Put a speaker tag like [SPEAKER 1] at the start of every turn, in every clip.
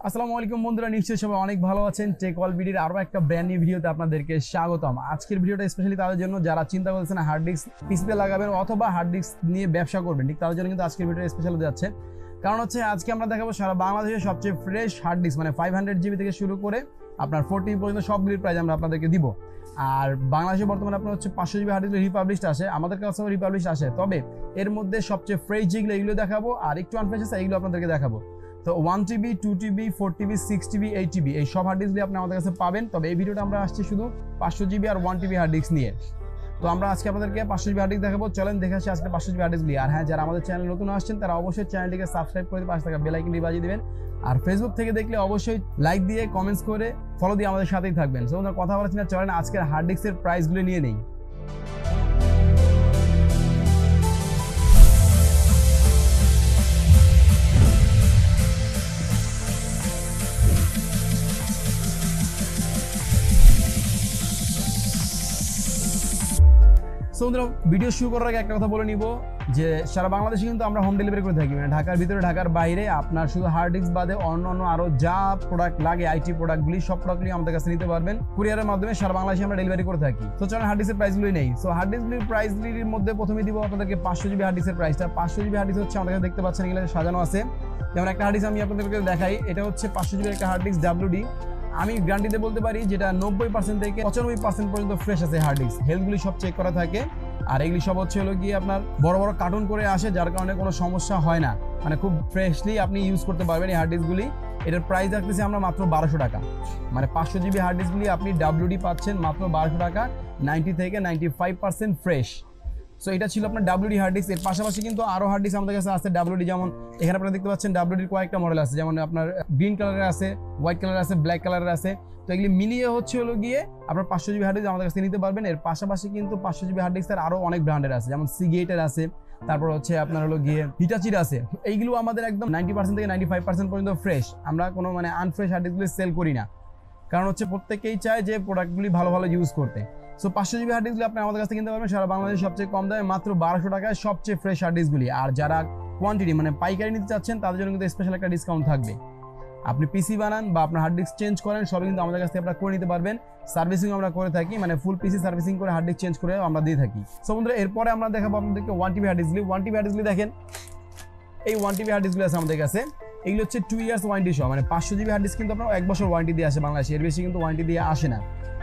[SPEAKER 1] আসসালামু আলাইকুম বন্ধুরা, নিশ্চয়ই সবাই অনেক ভালো আছেন। টেক অল ভিডিওর আরো একটা ব্র্যান্ড নিউ ভিডিওতে আপনাদেরকে স্বাগতম। আজকের ভিডিওটা স্পেশালি তাদের জন্য যারা চিন্তা করছেন হার্ড ডিস্ক পিসিতে লাগাবেন অথবা হার্ড ডিস্ক নিয়ে ব্যবসা করবেন, ঠিক তাদের জন্য কিন্তু আজকের ভিডিওটা স্পেশাল হতে যাচ্ছে। কারণ হচ্ছে আজকে আমরা দেখাবো সারা বাংলাদেশের সবচেয়ে ফ্রেশ হার্ড ডিস্ক, মানে 500 জিবি থেকে শুরু করে আপনার 40 পর্যন্ত সবগুলির প্রাইস আমরা আপনাদেরকে দিব। আর বাংলাদেশে বর্তমানে আপনার হচ্ছে 500 জিবি হার্ড ডিস্ক রিপাবলিশড আসে, আমাদের কাছেও রিপাবলিশড আসে, তবে এর মধ্যে সবচেয়ে ফ্রেশ যেগুলো এগুলো দেখাবো, আর একটু আনফ্রেশ আছে এইগুলো আপনাদেরকে দেখাবো। তো 1TB 2TB 4TB 6TB 8TB এই সব হার্ড ডিস্কগুলি আপনি আমাদের কাছে পাবেন। তবে এই ভিডিওটা আমরা আসছি শুধু 500 জিবি আর 1TB হার্ড ডিস্ক নিয়ে। তো আমরা আজকে আপনাদেরকে 500 জিবি হার্ড ডিস্ক দেখাবো, চলেন দেখে আসি আজকে 500 জিবি হার্ড ডিস্কগুলি। আর হ্যাঁ, যারা আমাদের চ্যানেল নতুন আসছেন তারা অবশ্যই চ্যানেলটিকে সাবস্ক্রাইব করে পাশে থাকা বেল আইকনটি বাজিয়ে দিবেন। আর ফেসবুক থেকে দেখলে অবশ্যই লাইক দিয়ে কমেন্টস করে ফলো দিয়ে আমাদের সাথেই থাকবেন। সো আমরা কথা বলছি না, চলেন আজকের হার্ড ডিস্কের প্রাইসগুলো নিয়ে নেই। সো বন্ধুরা, ভিডিও শুরু করার আগে একটা কথা বলে নিব যে সারা বাংলাদেশে কিন্তু আমরা হোম ডেলিভারি করে থাকি, মানে ঢাকার ভিতরে ঢাকার বাইরে আপনার শুধু হার্ড ডিস্ক বাদে অন্য আরো যা প্রোডাক্ট লাগে আইটি প্রোডাক্টগুলি সব প্রোডাক্টগুলি আমাদের কাছে নিতে পারবেন। কুরিয়ারের মাধ্যমে সারা বাংলাদেশে আমরা ডেলিভারি করে থাকি। তো চলেন হার্ড ডিস্কের প্রাইসগুলি নেই। সো হার্ড ডিস্কগুলির প্রাইসগুলির মধ্যে প্রথমে দিব আপনাদেরকে 500 জিবি হার্ড ডিস্কের প্রাইসটা। 500 জিবি হার্ড ডিস্ক হচ্ছে আমাদের কাছে দেখতে পাচ্ছেন এগুলো সাজানো আছে। যেমন একটা হার্ড ডিস্ক আমি আপনাদেরকে দেখাই, এটা হচ্ছে 500 জিবির একটা হার্ড ডিস্ক WD। আমি গ্যারান্টিতে বলতে পারি যেটা 90% থেকে 95% পর্যন্ত ফ্রেশ আছে হার্ড ডিস্ক, হেলথগুলি সব চেক করা থাকে। আর এগুলি সব হচ্ছে হলো গিয়ে আপনার বড় বড় কার্টুন করে আসে, যার কারণে কোনো সমস্যা হয় না, মানে খুব ফ্রেশলি আপনি ইউজ করতে পারবেন এই হার্ড ডিস্কগুলি। এটার প্রাইস রাখতেছি আমরা মাত্র 1200 টাকা, মানে 500 জিবি হার্ড ডিস্কগুলি আপনি WD পাচ্ছেন মাত্র 1200 টাকা, 90 থেকে 95% ফ্রেশ। সো এটা ছিল আপনার WD হার্ড ডিস্ক। এর পাশাপাশি কিন্তু আরও হার্ড ডিস্ক আমাদের কাছে আছে WD, যেমন এখানে আপনারা দেখতে পাচ্ছেন WDর কয়েকটা মডেল আছে, যেমন আপনার গ্রিন কালারের আছে, হোয়াইট কালারের আছে, ব্ল্যাক কালারের আছে। তো এগুলি মিলিয়ে হচ্ছে হলো গিয়ে আপনার 500 জিবি হার্ড ডিস্ক আমাদের কাছে নিতে পারবেন। এর পাশাপাশি কিন্তু 500 জিবি হার্ড ডিস্কের আরও অনেক ব্র্যান্ডের আছে, যেমন সিগেটের আছে, তারপর হচ্ছে আপনার হলো গিয়ে হিটাচির আছে। এইগুলো আমাদের একদম 90% থেকে 95% পর্যন্ত ফ্রেশ। আমরা কোনো মানে আনফ্রেশ হার্ড ডিস্কগুলি সেল করি না, কারণ হচ্ছে প্রত্যেকেই চায় যে প্রোডাক্টগুলি ভালো ইউজ করতে। সো 500 জিবি হার্ড ডিস্কগুলি আপনি আমাদের কাছে কিনতে পারবেন সারা বাংলাদেশে সবচেয়ে কম দামে মাত্র 1200 টাকায় সবচেয়ে ফ্রেশ হার্ড ডিস্কগুলি। আর যারা কোয়ান্টিটি মানে পাইকারি নিতে চাচ্ছেন তাদের জন্য কিন্তু স্পেশাল একটা ডিসকাউন্ট থাকবে। আপনি পিসি বানান বা আপনার হার্ড ডিস্ক চেঞ্জ করেন, সবই কিন্তু আমাদের কাছ থেকে আপনারা করে নিতে পারবেন। সার্ভিসিং আমরা করে থাকি, মানে ফুল পিসি সার্ভিসিং করে হার্ড ডিস্ক চেঞ্জ করে আমরা দিয়ে থাকি। সো বন্ধুরা, এরপরে আমরা দেখাবো আপনাদেরকে 1TB হার্ড ডিস্কগুলি। 1TB হার্ড ডিস্কগুলি দেখেন, এই 1TB হার্ড ডিস্কগুলি আছে আমাদের কাছে। এগুলো হচ্ছে 2 ইয়ার্স ওয়ারেন্টি সহ, মানে 500 জিবি হার্ড ডিস্ক কিন্তু আপনার 1 বছর ওয়ারেন্টি দিয়ে আসে বাংলাদেশে, এর বেশি কিন্তু ওয়ারেন্টি দিয়ে আসে না।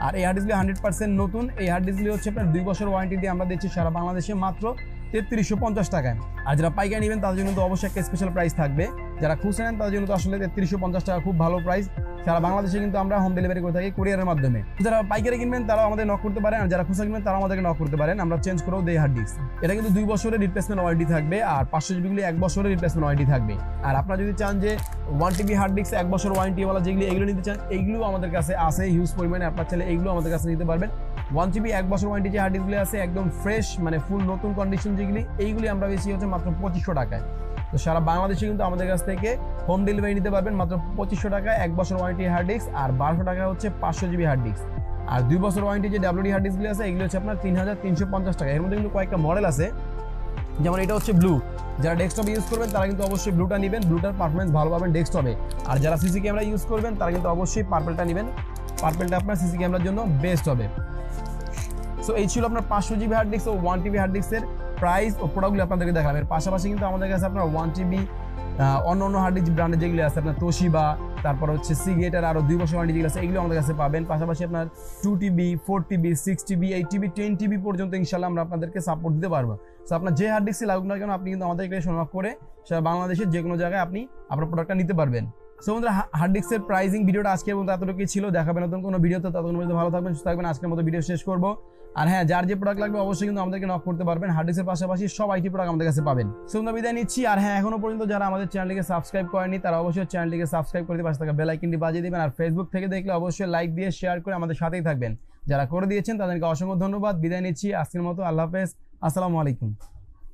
[SPEAKER 1] আর এই হার্ড ডিস্কগুলি 100% নতুন। এই হার্ড ডিস্কগুলি হচ্ছে আপনার 2 বছর ওয়ারেন্টি দিয়ে আমরা দিচ্ছি সারা বাংলাদেশে মাত্র 3350 টাকায়। আর যারা পাইকারি নেবেন তাদের জন্য তো অবশ্যই একটা স্পেশাল প্রাইস থাকবে। যারা খুচরা নেন তাদের জন্য তো আসলে 3350 টাকা খুব ভালো প্রাইস। সারা বাংলাদেশে কিন্তু আমরা হোম ডেলিভারি করে থাকি কুরিয়ারের মাধ্যমে। যারা পাইকারি কিনবেন তারাও আমাদের নক করতে পারেন, আর যারা খুচরা কিনবেন তারাও আমাদেরকে নক করতে পারেন, আমরা চেঞ্জ করেও দেই হার্ড ডিস্ক। এটা কিন্তু 2 বছরের রিপ্লেসমেন্ট ওয়ারেন্টি থাকবে, আর 500 জিবিগুলি 1 বছরের রিপ্লেসমেন্ট ওয়ারেন্টি থাকবে। আর আপনারা যদি চান যে 1TB হার্ড ডিস্ক 1 বছর ওয়ারেন্টিওয়ালা যেগুলি এগুলো নিতে চান, এইগুলো আমাদের কাছে আছে হিউজ পরিমাণে। আপনার চাইলে এইগুলো আমাদের কাছে নিতে পারবেন। 1TB 1 বছর ওয়ারেন্টি যে হার্ড ডিস্কগুলি আছে একদম ফ্রেশ, মানে ফুল নতুন কন্ডিশন যেগুলি, এইগুলি আমরা বেশি হচ্ছে মাত্র 2500 টাকায়। তো সারা বাংলাদেশে কিন্তু আমাদের কাছ থেকে হোম ডেলিভারি নিতে পারবেন মাত্র 2500 টাকায় 1 বছর ওয়ারেন্টি হার্ড ডিস্ক, আর 1200 টাকা হচ্ছে 500 জিবি হার্ড ডিস্ক। আর 2 বছর ওয়ারেন্টি যে WD হার্ড ডিস্কগুলি আছে এগুলো হচ্ছে আপনার 3350 টাকা। এর মধ্যে কিন্তু কয়েকটা মডেল আছে, যেমন এটা হচ্ছে ব্লু। যারা ডেস্কটপ ইউজ করবেন তারা কিন্তু অবশ্যই ব্লুটা নেবেন, ব্লুটার পারফরমেন্স ভালো পাবেন ডেস্কটপে। আর যারা সিসি ক্যামেরা ইউজ করবেন তারা কিন্তু অবশ্যই পার্পলটা নেবেন, পার্পলটা আপনার সিসি ক্যামেরার জন্য বেস্ট হবে। সো এই ছিল আপনার 500 জিবি হার্ড ডিস্ক ও 1TB হার্ড ডিস্কের প্রাইস ও প্রোডাক্টগুলো আপনাদেরকে দেখালাম। এর পাশাপাশি কিন্তু আমাদের কাছে আপনার 1TB অন্য হার্ড ডিস্ক ব্র্যান্ডের যেগুলো আছে, আপনার তোশিবা, তারপর হচ্ছে সিগেটের আরও 2 বছর ওয়ারেন্টি যেগুলো আছে এগুলো আমাদের কাছে পাবেন। পাশাপাশি আপনার 2TB 4TB 6TB 8TB 10TB পর্যন্ত ইনশাল্লাহ আমরা আপনাদেরকে সাপোর্ট দিতে পারবো। সো আপনার যে হার্ড ডিস্কই লাগুক না কেন আপনি কিন্তু আমাদেরকে সংগ্রহ করে সারা বাংলাদেশের যে কোনো জায়গায় আপনি আপনার প্রোডাক্টটা নিতে পারবেন। সো বন্ধুরা, হার্ড ডিস্কের প্রাইসিং ভিডিওটা আজকের মতো এতটুকুই ছিল। দেখাবেন নতুন কোনো ভিডিওতে, ততক্ষণ পর্যন্ত ভালো থাকবেন, সুস্থ থাকবেন। আজকের মতো ভিডিও শেষ করবো। আর হ্যাঁ, যার যে প্রোডাক্ট লাগবে অবশ্যই কিন্তু আমাদেরকে নক করতে পারবেন। হার্ড ডিস্কের পাশাপাশি সব আইটি প্রোডাক্ট আমাদের কাছে পাবেন। সো আমরা বিদায় নিচ্ছি। আর হ্যাঁ, এখনো পর্যন্ত যারা আমাদের চ্যানেলটিকে সাবস্ক্রাইব করেনি তারা অবশ্যই চ্যানেলটিকে সাবস্ক্রাইব করে পাশে থাকা বেল আইকনটি বাজিয়ে দিবেন। আর ফেসবুক থেকে দেখলে অবশ্যই লাইক দিয়ে শেয়ার করে আমাদের সাথেই থাকবেন। যারা করে দিয়েছেন তাদেরকে অসংখ্য ধন্যবাদ। বিদায় নিচ্ছি আজকের মতো। আল্লাহ হাফেজ, আসসালামু আলাইকুম।